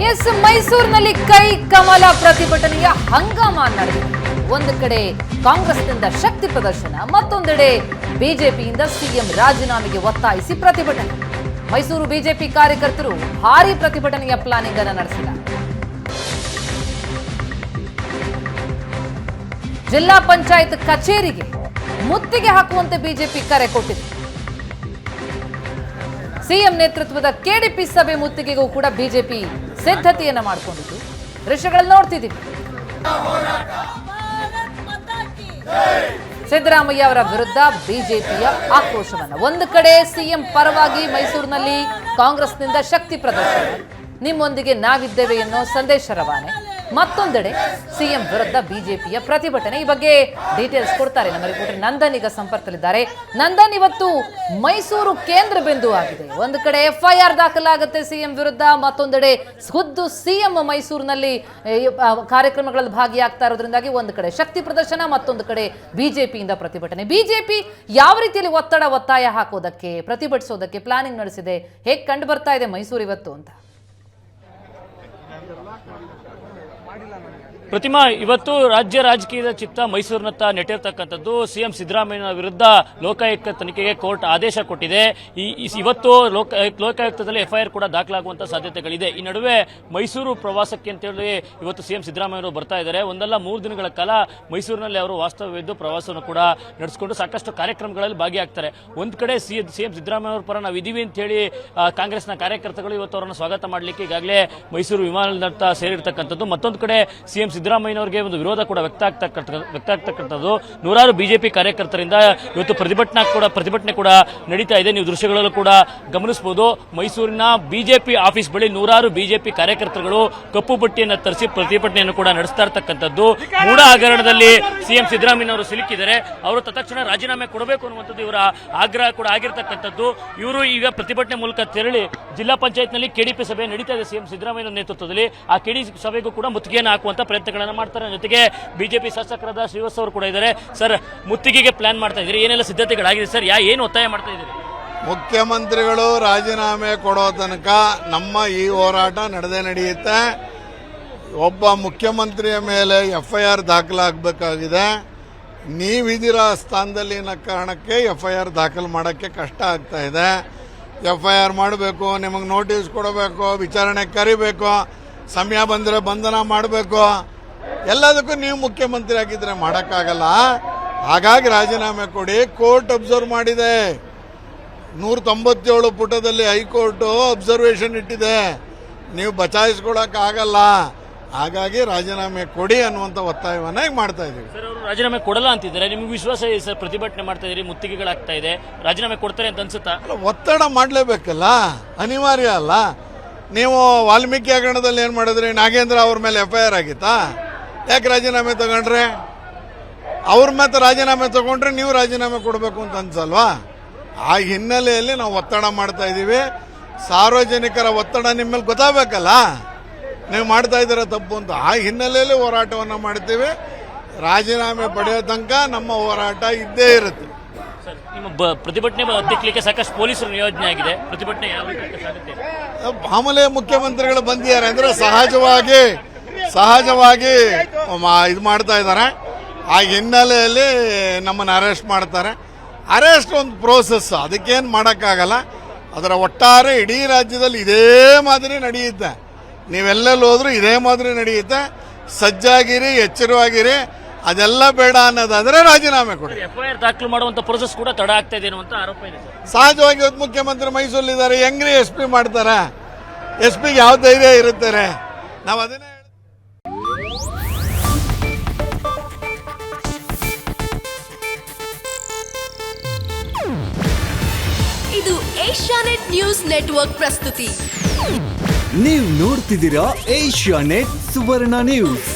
S ಮೈಸೂರಿನಲ್ಲಿ ಕೈ ಕಮಲ ಪ್ರತಿಭಟನೆಯ ಹಂಗಾಮ ನಡೆದಿದೆ. ಒಂದು ಕಡೆ ಕಾಂಗ್ರೆಸ್ನಿಂದ ಶಕ್ತಿ ಪ್ರದರ್ಶನ, ಮತ್ತೊಂದೆಡೆ ಬಿಜೆಪಿಯಿಂದ ಸಿಎಂ ರಾಜೀನಾಮೆಗೆ ಒತ್ತಾಯಿಸಿ ಪ್ರತಿಭಟನೆ. ಮೈಸೂರು ಬಿಜೆಪಿ ಕಾರ್ಯಕರ್ತರು ಭಾರೀ ಪ್ರತಿಭಟನೆಯ ಪ್ಲಾನಿಂಗ್ ಅನ್ನು ನಡೆಸಿದ್ದಾರೆ. ಜಿಲ್ಲಾ ಪಂಚಾಯತ್ ಕಚೇರಿಗೆ ಮುತ್ತಿಗೆ ಹಾಕುವಂತೆ ಬಿಜೆಪಿ ಕರೆ ಕೊಟ್ಟಿದೆ. ಸಿಎಂ ನೇತೃತ್ವದ ಕೆಡಿಪಿ ಸಭೆ ಮುತ್ತಿಗೆಗೂ ಕೂಡ ಬಿಜೆಪಿ ಸಿದ್ಧತೆಯನ್ನ ಮಾಡಿಕೊಂಡಿದ್ದು ದೃಶ್ಯಗಳನ್ನು ನೋಡ್ತಿದ್ದೀವಿ. ಸಿದ್ದರಾಮಯ್ಯ ಅವರ ವಿರುದ್ಧ ಬಿಜೆಪಿಯ ಆಕ್ರೋಶವನ್ನ. ಒಂದು ಕಡೆ ಸಿಎಂ ಪರವಾಗಿ ಮೈಸೂರಿನಲ್ಲಿ ಕಾಂಗ್ರೆಸ್ನಿಂದ ಶಕ್ತಿ ಪ್ರದರ್ಶನ, ನಿಮ್ಮೊಂದಿಗೆ ನಾವಿದ್ದೇವೆ ಎನ್ನೋ ಸಂದೇಶ ರವಾನೆ, ಮತ್ತೊಂದೆಡೆ ಸಿಎಂ ವಿರುದ್ಧ ಬಿಜೆಪಿಯ ಪ್ರತಿಭಟನೆ. ಈ ಬಗ್ಗೆ ಡೀಟೇಲ್ಸ್ ಕೊಡ್ತಾರೆ ನಮ್ಮ ರಿಪೋರ್ಟರ್ ನಂದನ್ ಈಗ ಸಂಪರ್ಕದಲ್ಲಿದ್ದಾರೆ. ನಂದನ್, ಇವತ್ತು ಮೈಸೂರು ಕೇಂದ್ರ ಬಿಂದು ಆಗಿದೆ. ಒಂದು ಕಡೆ ಎಫ್ಐಆರ್ ದಾಖಲಾಗುತ್ತೆ ಸಿಎಂ ವಿರುದ್ಧ, ಮತ್ತೊಂದೆಡೆ ಖುದ್ದು ಸಿಎಂ ಮೈಸೂರಿನಲ್ಲಿ ಕಾರ್ಯಕ್ರಮಗಳಲ್ಲಿ ಭಾಗಿಯಾಗ್ತಾ ಇರೋದ್ರಿಂದಾಗಿ ಒಂದು ಕಡೆ ಶಕ್ತಿ ಪ್ರದರ್ಶನ, ಮತ್ತೊಂದು ಕಡೆ ಬಿಜೆಪಿಯಿಂದ ಪ್ರತಿಭಟನೆ. ಬಿಜೆಪಿ ಯಾವ ರೀತಿಯಲ್ಲಿ ಒತ್ತಾಯ ಹಾಕೋದಕ್ಕೆ, ಪ್ರತಿಭಟಿಸೋದಕ್ಕೆ ಪ್ಲಾನಿಂಗ್ ನಡೆಸಿದೆ? ಹೇಗೆ ಕಂಡು ಬರ್ತಾ ಇದೆ ಮೈಸೂರು ಇವತ್ತು ಅಂತ? ಪ್ರತಿಮಾ, ಇವತ್ತು ರಾಜ್ಯ ರಾಜಕೀಯದ ಚಿತ್ತ ಮೈಸೂರಿನತ್ತ ನೆಟ್ಟಿರ್ತಕ್ಕಂಥದ್ದು. ಸಿಎಂ ಸಿದ್ದರಾಮಯ್ಯ ವಿರುದ್ಧ ಲೋಕಾಯುಕ್ತ ತನಿಖೆಗೆ ಕೋರ್ಟ್ ಆದೇಶ ಕೊಟ್ಟಿದೆ. ಇವತ್ತು ಲೋಕಾಯುಕ್ತದಲ್ಲಿ ಎಫ್ಐಆರ್ ಕೂಡ ದಾಖಲಾಗುವಂತಹ ಸಾಧ್ಯತೆಗಳಿದೆ. ಈ ನಡುವೆ ಮೈಸೂರು ಪ್ರವಾಸಕ್ಕೆ ಅಂತೇಳಿ ಇವತ್ತು ಸಿಎಂ ಸಿದ್ದರಾಮಯ್ಯ ಬರ್ತಾ ಇದ್ದಾರೆ. ಒಂದಲ್ಲ 3 ದಿನಗಳ ಕಾಲ ಮೈಸೂರಿನಲ್ಲಿ ಅವರು ವಾಸ್ತವ್ಯವಿದ್ದು ಪ್ರವಾಸವನ್ನು ಕೂಡ ನಡೆಸಿಕೊಂಡು ಸಾಕಷ್ಟು ಕಾರ್ಯಕ್ರಮಗಳಲ್ಲಿ ಭಾಗಿಯಾಗ್ತಾರೆ. ಒಂದು ಕಡೆ ಸಿಎಂ ಸಿದ್ದರಾಮಯ್ಯ ಅವರ ಪರ ನಾವು ಇದೀವಿ ಅಂತ ಹೇಳಿ ಕಾಂಗ್ರೆಸ್ನ ಕಾರ್ಯಕರ್ತರು ಇವತ್ತು ಅವರನ್ನು ಸ್ವಾಗತ ಮಾಡಲಿಕ್ಕೆ ಈಗಾಗಲೇ ಮೈಸೂರು ವಿಮಾನ ನಿಲ್ದಾಣ ಸೇರಿರ್ತಕ್ಕಂಥದ್ದು. ಮತ್ತೊಂದು ಕಡೆ ಸಿಎಂ ಸಿದ್ದರಾಮಯ್ಯನವರಿಗೆ ಒಂದು ವಿರೋಧ ಕೂಡ ವ್ಯಕ್ತ ಆಗ್ತಕ್ಕಂಥದ್ದು. ನೂರಾರು ಬಿಜೆಪಿ ಕಾರ್ಯಕರ್ತರಿಂದ ಇವತ್ತು ಪ್ರತಿಭಟನೆ ಕೂಡ ನಡೀತಾ ಇದೆ. ನೀವು ದೃಶ್ಯಗಳಲ್ಲೂ ಕೂಡ ಗಮನಿಸಬಹುದು. ಮೈಸೂರಿನ ಬಿಜೆಪಿ ಆಫೀಸ್ ಬಳಿ ನೂರಾರು ಬಿಜೆಪಿ ಕಾರ್ಯಕರ್ತರುಗಳು ಕಪ್ಪು ಪಟ್ಟಿಯನ್ನು ತರಿಸಿ ಪ್ರತಿಭಟನೆಯನ್ನು ಕೂಡ ನಡೆಸ್ತಾ ಇರ್ತಕ್ಕಂಥದ್ದು. ಮೂಢ ಹಗರಣದಲ್ಲಿ ಸಿಎಂ ಸಿದ್ದರಾಮಯ್ಯನವರು ಸಿಲುಕಿದ್ದಾರೆ. ಅವರು ತತ್ಕ್ಷಣ ರಾಜೀನಾಮೆ ಕೊಡಬೇಕು ಅನ್ನುವಂಥದ್ದು ಇವರ ಆಗ್ರಹ ಕೂಡ ಆಗಿರ್ತಕ್ಕಂಥದ್ದು. ಇವರು ಈಗ ಪ್ರತಿಭಟನೆ ಮೂಲಕ ತೆರಳಿ ಜಿಲ್ಲಾ ಪಂಚಾಯತ್ನಲ್ಲಿ ಕೆಡಿಪಿ ಸಭೆ ನಡೀತಾ ಇದೆ ಸಿಎಂ ಸಿದ್ದರಾಮಯ್ಯ ನೇತೃತ್ವದಲ್ಲಿ. ಆ ಕೆಡಿಪಿ ಸಭೆಗೂ ಕೂಡ ಮುತ್ತಿಗೆಯನ್ನು ಹಾಕುವಂತ ಪ್ರಯತ್ನಗಳನ್ನು ಮಾಡ್ತಾರೆ. ಜೊತೆಗೆ ಬಿಜೆಪಿ ಶಾಸಕರಾದ ಶ್ರೀವತ್ಸ ಅವರು ಕೂಡ ಇದ್ದಾರೆ. ಸರ್, ಮುತ್ತಿಗೆಗೆ ಪ್ಲಾನ್ ಮಾಡ್ತಾ ಇದ್ದೀರಿ, ಏನೆಲ್ಲ ಸಿದ್ಧತೆಗಳಾಗಿದೆ ಸರ್? ಏನು ಒತ್ತಾಯ ಮಾಡ್ತಾ ಇದ್ದೀರಿ? ಮುಖ್ಯಮಂತ್ರಿಗಳು ರಾಜೀನಾಮೆ ಕೊಡೋ ತನಕ ನಮ್ಮ ಈ ಹೋರಾಟ ನಡೆಯುತ್ತೆ. ಒಬ್ಬ ಮುಖ್ಯಮಂತ್ರಿಯ ಮೇಲೆ ಎಫ್ಐಆರ್ ದಾಖಲಾಗಬೇಕಾಗಿದೆ. ನೀವಿದ್ದೀರಾ ಸ್ಥಾನದಲ್ಲಿ ಅನ್ನೋ ಕಾರಣಕ್ಕೆ ಎಫ್ಐಆರ್ ದಾಖಲು ಮಾಡೋಕ್ಕೆ ಕಷ್ಟ ಆಗ್ತಾ ಇದೆ. ಎಫ್ಐಆರ್ ಮಾಡಬೇಕು, ನಿಮಗೆ ನೋಟಿಸ್ ಕೊಡಬೇಕು, ವಿಚಾರಣೆ ಕರಿಬೇಕು, ಸಮಯ ಬಂದರೆ ಬಂಧನ ಮಾಡಬೇಕು. ಎಲ್ಲದಕ್ಕೂ ನೀವು ಮುಖ್ಯಮಂತ್ರಿ ಆಗಿದ್ರೆ ಮಾಡೋಕ್ಕಾಗಲ್ಲ. ಹಾಗಾಗಿ ರಾಜೀನಾಮೆ ಕೊಡಿ. ಕೋರ್ಟ್ ಅಬ್ಸರ್ವ್ ಮಾಡಿದೆ. 197 ಪುಟದಲ್ಲಿ ಹೈಕೋರ್ಟ್ ಅಬ್ಸರ್ವೇಷನ್ ಇಟ್ಟಿದೆ. ನೀವು ಬಚಾಯಿಸ್ಕೊಳಕ್ಕಾಗಲ್ಲ. ಹಾಗಾಗಿ ರಾಜೀನಾಮೆ ಕೊಡಿ ಅನ್ನುವಂಥ ಒತ್ತಾಯವನ್ನ ಈಗ ಮಾಡ್ತಾ ಇದ್ದೀವಿ. ಸರ್, ಅವರು ರಾಜೀನಾಮೆ ಕೊಡಲ್ಲ ಅಂತಿದ್ದಾರೆ. ನಿಮ್ಗೆ ವಿಶ್ವಾಸ ಇದೆ ಸರ್? ಪ್ರತಿಭಟನೆ ಮಾಡ್ತಾ ಇದ್ದೀರಿ, ಮುತ್ತಿಗೆಗಳಾಗ್ತಾ ಇದೆ, ರಾಜೀನಾಮೆ ಕೊಡ್ತಾರೆ ಅಂತ ಅನ್ಸುತ್ತಾ? ಒತ್ತಡ ಮಾಡಲೇಬೇಕಲ್ಲ, ಅನಿವಾರ್ಯ ಅಲ್ಲ. ನೀವು ವಾಲ್ಮೀಕಿ ಹಗರಣದಲ್ಲಿ ಏನು ಮಾಡಿದ್ರಿ? ನಾಗೇಂದ್ರ ಅವ್ರ ಮೇಲೆ ಎಫ್ಐಆರ್ ಆಗಿತ್ತಾ? ಯಾಕೆ ರಾಜೀನಾಮೆ ತಗೊಂಡ್ರೆ? ಅವ್ರ ಮೇಲೆ ರಾಜೀನಾಮೆ ತಗೊಂಡ್ರೆ ನೀವು ರಾಜೀನಾಮೆ ಕೊಡಬೇಕು ಅಂತ ಅನ್ಸಲ್ವಾ? ಆ ಹಿನ್ನೆಲೆಯಲ್ಲಿ ನಾವು ಒತ್ತಡ ಮಾಡ್ತಾ ಇದ್ದೀವಿ. ಸಾರ್ವಜನಿಕರ ಒತ್ತಡ ನಿಮ್ಮ ಮೇಲೆ ಗೊತ್ತಾಗಬೇಕಲ್ಲ, ನೀವು ಮಾಡ್ತಾ ಇದ್ದೀರ ತಪ್ಪು ಅಂತ. ಆ ಹಿನ್ನೆಲೆಯಲ್ಲಿ ಹೋರಾಟವನ್ನು ಮಾಡ್ತೀವಿ. ರಾಜೀನಾಮೆ ಪಡೆಯೋ ತನಕ ನಮ್ಮ ಹೋರಾಟ ಇದ್ದೇ ಇರುತ್ತೆ. ನಿಮ್ಮ ಪ್ರತಿಭಟನೆ ಹತ್ತಿಕ್ಕಲಿಕ್ಕೆ ಸಾಕಷ್ಟು ಪೊಲೀಸರು ನಿಯೋಜನೆ ಆಗಿದೆ. ಪ್ರತಿಭಟನೆ ಯಾವ ರೀತಿ ಸಾಗುತ್ತೆ? ಮಾಮೂಲಿ ಮುಖ್ಯಮಂತ್ರಿಗಳು ಬಂದಿದ್ದಾರೆ ಅಂದ್ರೆ ಸಹಜವಾಗಿ ಇದು ಮಾಡ್ತಾ ಇದ್ದಾರೆ. ಆ ಹಿನ್ನೆಲೆಯಲ್ಲಿ ನಮ್ಮನ್ನು ಅರೆಸ್ಟ್ ಮಾಡ್ತಾರೆ. ಅರೆಸ್ಟ್ ಒಂದು ಪ್ರೋಸೆಸ್, ಅದಕ್ಕೇನು ಮಾಡೋಕ್ಕಾಗಲ್ಲ. ಅದರ ಒಟ್ಟಾರೆ ಇಡೀ ರಾಜ್ಯದಲ್ಲಿ ಇದೇ ಮಾದರಿ ನಡೆಯುತ್ತೆ. ನೀವೆಲ್ಲೆಲ್ಲಿ ಹೋದ್ರೂ ಇದೇ ಮಾದರಿ ನಡೆಯುತ್ತೆ. ಸಜ್ಜಾಗಿರಿ, ಎಚ್ಚರವಾಗಿರಿ. ಅದೆಲ್ಲ ಬೇಡ ಅನ್ನೋದಾದ್ರೆ ರಾಜೀನಾಮೆ ಕೊಡಿ. ಎಫ್ಐಆರ್ ದಾಖಲು ಮಾಡುವಂತ ಪ್ರೋಸೆಸ್ ಕೂಡ ತಡ ಆಗ್ತಾ ಇದೆ ಅನ್ನುವಂತ ಆರೋಪ ಇದೆ. ಸಹಜವಾಗಿ ಇವತ್ತು ಮುಖ್ಯಮಂತ್ರಿ ಮೈಸೂರಲ್ಲಿದ್ದಾರೆ. ಹೆಂಗ್ರಿ SP ಮಾಡ್ತಾರೆ? SPಗೆ ಯಾವ ಧೈರ್ಯ ಇರುತ್ತಾರೆ? ನಾವು ಅದನ್ನೇ ಇದು ಏಷ್ಯಾನೆಟ್ ನ್ಯೂಸ್ ನೆಟ್ವರ್ಕ್ ಪ್ರಸ್ತುತಿ. ನೀವು ನೋಡ್ತಿದ್ದೀರಾ ಏಷ್ಯಾನೆಟ್ ಸುವರ್ಣ ನ್ಯೂಸ್.